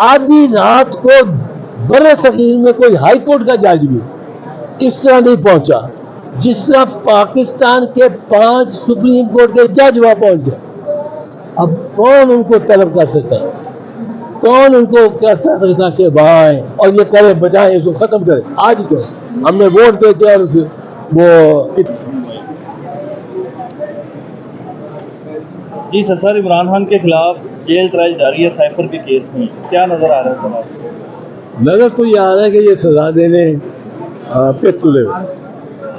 आधी रात को बड़े सगीर में कोई हाई कोर्ट का जज भी इस तरह नहीं पहुंचा जिस तरह पाकिस्तान के 5 सुप्रीम कोर्ट के जज वहां पहुंच गए। अब कौन उनको तलब कर सकता है, कौन उनको कह सकता कि भाई और ये करे बजाय इसको खत्म करे। आज ही तो हमने वोट देते और वो जी सर, इमरान खान के खिलाफ जेल ट्रायल जारी है साइफर के केस में, क्या नजर आ रहा है सर आपको? नजर तो ये आ रहा है कि ये सजा देने पे तुले हुए,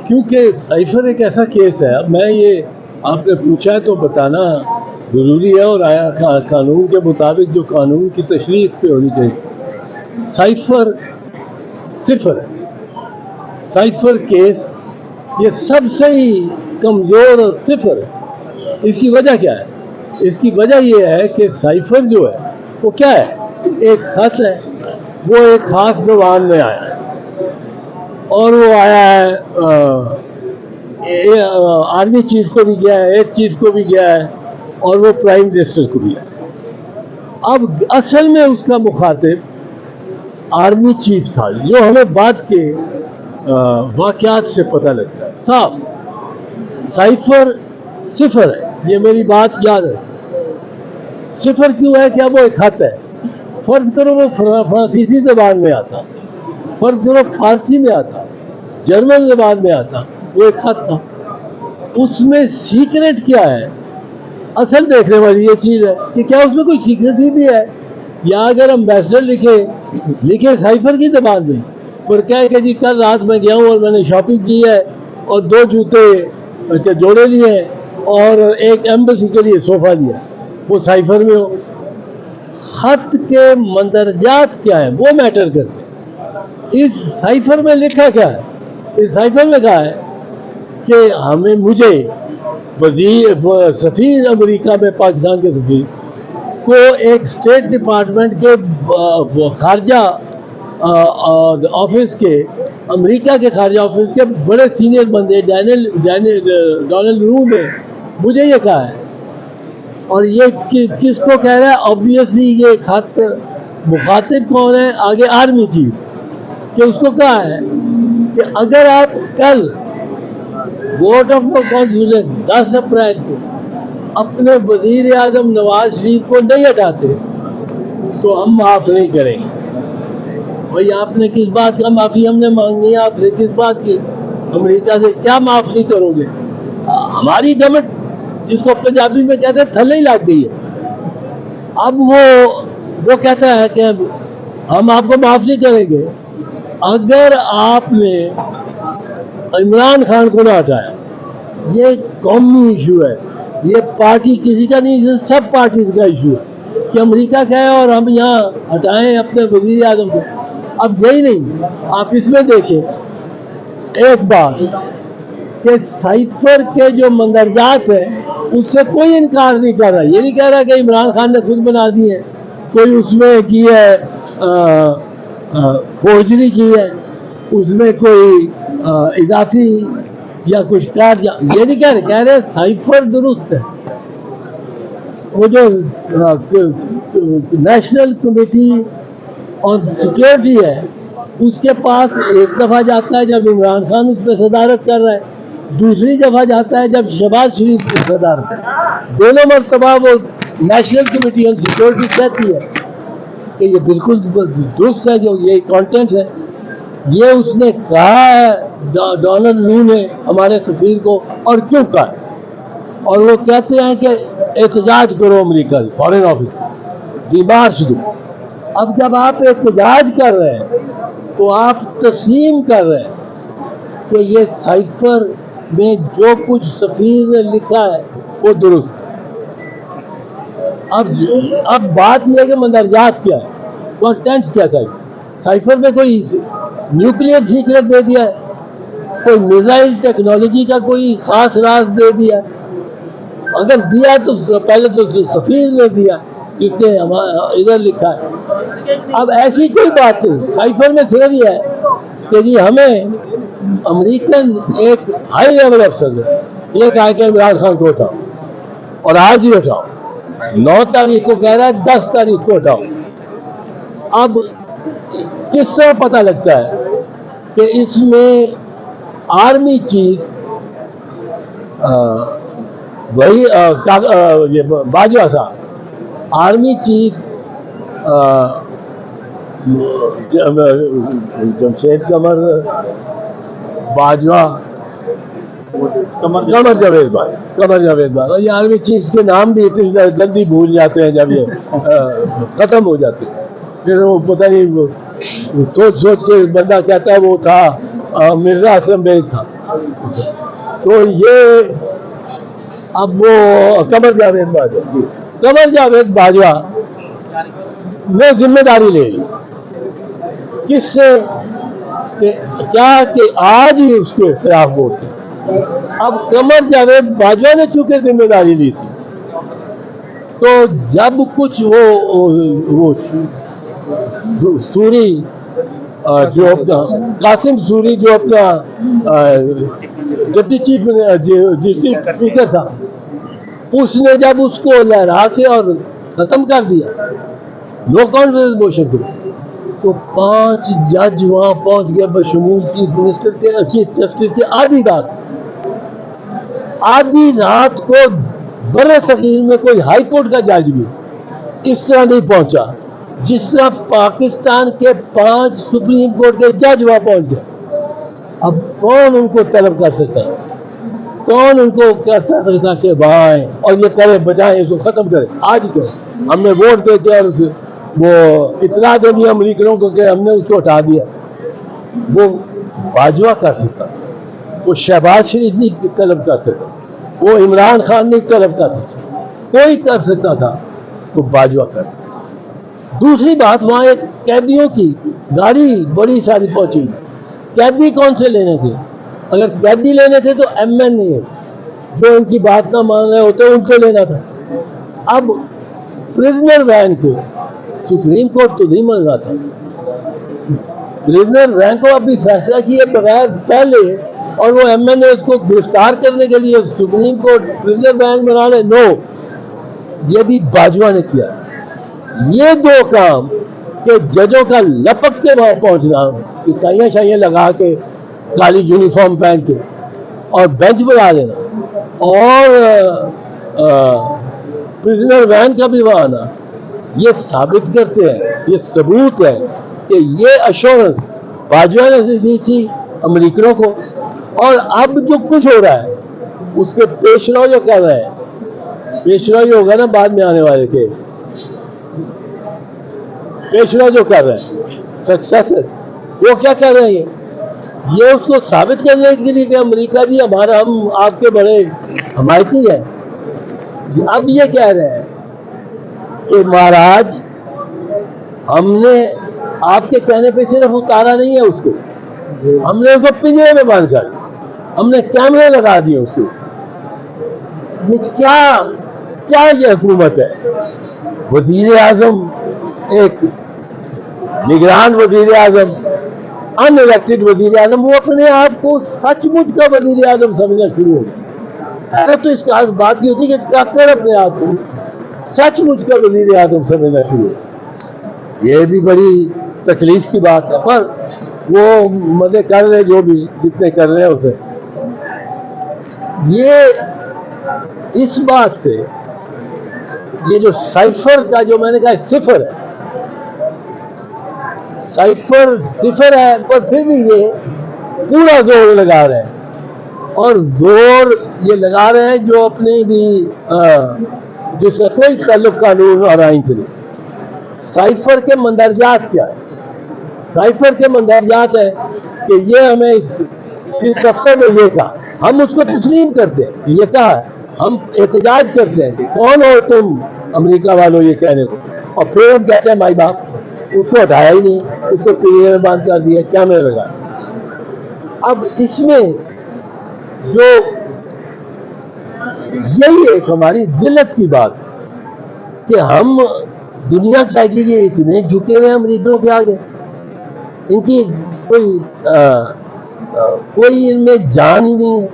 क्योंकि साइफर एक ऐसा केस है। अब मैं ये आपने पूछा है तो बताना ज़रूरी है और आया कानून के मुताबिक जो कानून की तशरीह इस पे होनी चाहिए। साइफर सिफर है, साइफर केस ये सबसे ही कमज़ोर और सिफर है। इसकी वजह क्या है? इसकी वजह ये है कि साइफर जो है वो क्या है, एक खत है, वो एक खास ज़बान में आया है और वो आया है आर्मी चीफ को भी गया है, एयर चीफ को भी गया है और वो प्राइम मिनिस्टर को भी है। अब असल में उसका मुखातिब आर्मी चीफ था, जो हमें बाद के वाक़यात से पता लगता है। साफ साइफर सिफर है, ये मेरी बात याद है। सिफर क्यों है? क्या वो एक खत है। फर्ज करो वो फ्रांसीसी ज़बान में आता, फर्ज करो फारसी में आता, जर्मन ज़बान में आता, वो एक खत था। उसमें सीक्रेट क्या है? असल देखने वाली ये चीज़ है कि क्या उसमें कोई सीक्रेसी भी है, या अगर एम्बेसडर लिखे साइफर की ज़बान में पर क्या है कि जी कल रात में गया हूँ और मैंने शॉपिंग की है और 2 जूते के जोड़े लिए और एक एम्बेसी के लिए सोफ़ा लिया, वो साइफर में हो। खत के मंदरजात क्या है वो मैटर करते। इस साइफर में लिखा क्या है? इस साइफर में कहा है कि मुझे वज़ीर सफ़ीर अमेरिका में, पाकिस्तान के सफ़ीर को एक स्टेट डिपार्टमेंट के खारजा ऑफिस के, अमेरिका के खारजा ऑफिस के बड़े सीनियर बंदे डोनाल्ड रू ने मुझे ये कहा है। और ये किसको कह रहा है? ऑब्वियसली ये खत मुखातिब कौन है? आगे आर्मी चीफ, कि उसको कहा है कि अगर आप कल वोट ऑफ नो कॉन्फिडेंस 10 अप्रैल को अपने वजीर आजम नवाज शरीफ को नहीं हटाते तो हम माफ़ नहीं करेंगे। भाई आपने किस बात का माफ़ी हमने मांगनी है आपसे? किस बात की? अमेरिका से क्या माफ़ नहीं करोगे? हमारी गवर्नमेंट जिसको पंजाबी में कहते हैं थल्ले ही लग गई है। अब वो कहता है कि हम आपको माफ़ नहीं करेंगे अगर आपने इमरान खान को ना हटाया। ये कौमी इशू है, ये पार्टी किसी का नहीं, सब पार्टीज का इशू है कि अमेरिका क्या है और हम यहाँ हटाएं अपने वज़ीर आज़म को। अब यही नहीं, आप इसमें देखें एक बात कि साइफर के जो मंदरजात हैं उससे कोई इनकार नहीं कर रहा। ये नहीं कह रहा कि इमरान खान ने खुद बना दी है, कोई उसमें की है फोर्जरी की है, उसमें कोई इजाफी या कुछ कार्य, ये नहीं कह रहे साइफर दुरुस्त है। वो जो नेशनल कमेटी ऑन सिक्योरिटी है उसके पास एक दफ़ा जाता है जब इमरान खान उस पर सदारत कर रहा है, दूसरी दफ़ा जाता है जब शहबाज शरीफ की सदारत है। दोनों मरतबा वो नेशनल कमेटी ऑन सिक्योरिटी कहती है कि ये बिल्कुल दुरुस्त है, जो ये कंटेंट है। ये उसने कहा है डोनाल्ड लू ने हमारे सफीर को, और क्यों कहा? और वो कहते हैं कि एहतजाज करो अमेरिका फॉरेन ऑफिस, डिमार्च दो। अब जब आप एहतजाज कर रहे हैं तो आप तस्लीम कर रहे हैं कि ये साइफर में जो कुछ सफीर ने लिखा है वो दुरुस्त। अब बात यह है कि मंदरजात क्या है, कंटेंट क्या है? साइफर में कोई न्यूक्लियर सीक्रेट दे दिया है, कोई मिसाइल टेक्नोलॉजी का कोई खास राज दे दिया? अगर दिया तो पहले तो सफीर ने दिया जिसने इधर लिखा है। अब ऐसी कोई बात नहीं, साइफर में सिर्फ ये है कि जी हमें अमेरिकन एक हाई लेवल अफसर ने ये कहा कि इमरान खान को हटाओ, और आज ही हटाओ। 9 तारीख को कह रहा है 10 तारीख को हटाओ। اب کس طرح پتہ لگتا ہے کہ اس میں آرمی چیف وہی یہ باجوہ صاحب، آرمی چیف جمشید قمر باجوہ، قمر جاوید بھائی، یہ آرمی چیف کے نام بھی اتنی جلدی بھول جاتے ہیں جب یہ ختم ہو جاتے ہیں، پھر وہ پتہ نہیں سوچ کے بندہ کہتا ہے وہ تھا مرزا اسلم بیگ تھا، تو یہ اب وہ قمر جاوید باجوہ نے ذمہ داری لے لی کس سے کیا کہ آج ہی اس کے خلاف ووٹ تھے۔ اب قمر جاوید باجوہ نے چونکہ ذمہ داری لی تھی تو جب کچھ وہ سوری جو اپنا قاسم سوری جو اپنا ڈپٹی چیف اسپیکر تھا، اس نے جب اس کو لہرا کے اور ختم کر دیا نو کانفیڈنس موشن کو، تو 5 جج وہاں پہنچ گئے بشمول چیف جسٹس کے آدھی رات کو بر صغیر میں کوئی ہائی کورٹ کا جج بھی اس طرح نہیں پہنچا جس طرح پاکستان کے 5 سپریم کورٹ کے جج وہاں پہنچ گئے۔ اب کون ان کو طلب کر سکتا ہے؟ کون ان کو کر سکتا کہ بھائیں اور یہ کرے بجائے اس کو ختم کرے؟ آج کیا ہم نے ووٹ دے کے اور وہ اطلاع دے دی امریکنوں کو کہ ہم نے اس کو ہٹا دیا، وہ باجوہ کر سکتا، وہ شہباز شریف نہیں طلب کر سکتا، وہ عمران خان نہیں طلب کر سکتا، کوئی کر سکتا تھا تو باجوہ کر سکتا۔ دوسری بات، وہاں ایک قیدیوں کی گاڑی بڑی ساری پہنچی، قیدی کون سے لینے تھے؟ اگر قیدی لینے تھے تو ایم این اے جو ان کی بات نہ مان رہے ہوتے ان کو لینا تھا۔ اب پریزنر وین کو سپریم کورٹ تو نہیں مان رہا تھا، پریزنر وین کو ابھی فیصلہ کیے بغیر پہلے اور وہ ایم این اے اس کو گرفتار کرنے کے لیے سپریم کورٹ پریزنر وین بنا لے، نو، یہ بھی باجوہ نے کیا۔ یہ 2 کام کہ ججوں کا لپک کے وہاں پہنچنا، ٹائیاں شائیاں لگا کے کالی یونیفارم پہن کے اور بینچ بنا لینا، اور پریزنر وین کا بھی وہاں آنا، یہ ثابت کرتے ہیں، یہ ثبوت ہے کہ یہ ایشورنس باجوہ نے دی تھی امریکنوں کو۔ اور اب جو کچھ ہو رہا ہے اس کے پیش رو جو کر رہے ہیں، پیش رو جو ہوگا نا بعد میں آنے والے کے پیش رو جو کر رہے ہیں سکسیسر، وہ کیا کر رہے ہیں؟ یہ اس کو ثابت کرنے کے لیے کہ امریکہ جی ہمارا، ہم آپ کے بڑے حمایتی ہیں۔ اب یہ کہہ رہے ہیں کہ مہاراج ہم نے آپ کے کہنے پہ صرف اتارا نہیں ہے اس کو، ہم نے اس کو پنجرے میں بند کر، ہم نے کیمرے لگا دیے اس کو۔ یہ کیا یہ حکومت ہے؟ وزیر اعظم، ایک نگران وزیر اعظم، ان الیکٹڈ وزیر اعظم، وہ اپنے آپ کو سچ مچ کا وزیر اعظم سمجھنا شروع ہو گیا۔ اگر تو اس خاص بات کی ہوتی کہ ڈاکٹر اپنے آپ کو سچ مچ کا وزیر اعظم سمجھنا شروع ہو، یہ بھی بڑی تکلیف کی بات ہے، پر وہ مزے کر رہے جو بھی جتنے کر رہے ہیں اسے۔ یہ اس بات سے یہ جو سائفر کا جو میں نے کہا صفر ہے، سائفر صفر ہے، پر پھر بھی یہ پورا زور لگا رہے ہیں، اور زور یہ لگا رہے ہیں جو اپنے بھی جس کا کوئی تعلق قانون اور آئین سے نہیں۔ سائفر کے مندرجات کیا ہے؟ سائفر کے مندرجات ہے کہ یہ ہمیں اس دفتر میں یہ کہا، ہم اس کو تسلیم کرتے ہیں، یہ کہا ہے، ہم احتجاج کرتے ہیں کہ کون ہو تم امریکہ والوں یہ کہنے کو، اور پھر ہم کہتے ہیں مائی باپ، اس کو ہٹایا ہی نہیں، اس کو پنجرے میں بند کر دیا، کیمرے لگا۔ اب اس میں جو یہی ایک ہماری ذلت کی بات کہ ہم دنیا کہے گی یہ اتنے جھکے ہوئے امریکوں کے آگے، ان کی کوئی ان میں جان ہی نہیں ہے۔